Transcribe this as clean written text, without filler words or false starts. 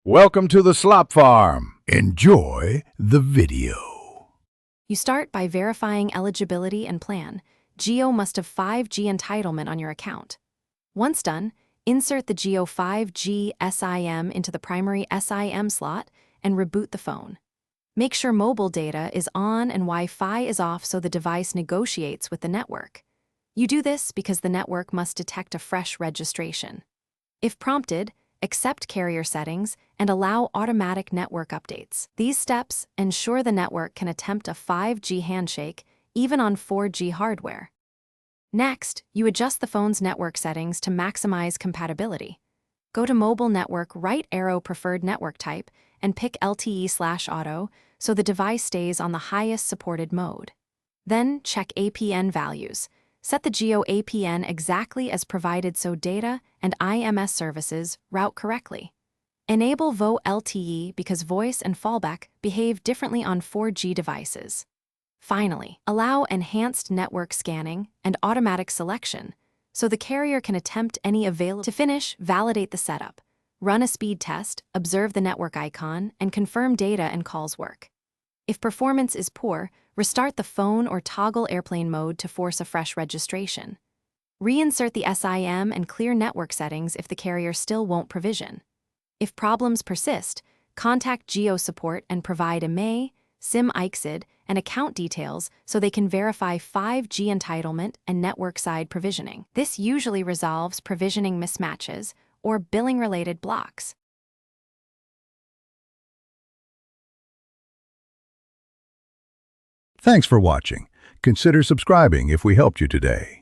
Welcome to the Slop Farm. Enjoy the video. You start by verifying eligibility and plan. Jio must have 5G entitlement on your account. Once done, insert the Jio 5G SIM into the primary SIM slot and reboot the phone. Make sure mobile data is on and Wi-Fi is off so the device negotiates with the network. You do this because the network must detect a fresh registration. If prompted, accept carrier settings and allow automatic network updates. These steps ensure the network can attempt a 5G handshake even on 4G hardware. Next, you adjust the phone's network settings to maximize compatibility. Go to Mobile Network, right arrow Preferred Network Type, and pick LTE/Auto so the device stays on the highest supported mode. Then check APN values. Set the Jio APN exactly as provided so data and IMS services route correctly. Enable VO LTE because voice and fallback behave differently on 4G devices. Finally, allow enhanced network scanning and automatic selection so the carrier can attempt any available. To finish, validate the setup. Run a speed test, observe the network icon, and confirm data and calls work. If performance is poor, restart the phone or toggle airplane mode to force a fresh registration. Reinsert the SIM and clear network settings if the carrier still won't provision. If problems persist, contact Jio support and provide IMEI, SIM ICSID, and account details so they can verify 5G entitlement and network-side provisioning. This usually resolves provisioning mismatches or billing-related blocks. Thanks for watching. Consider subscribing if we helped you today.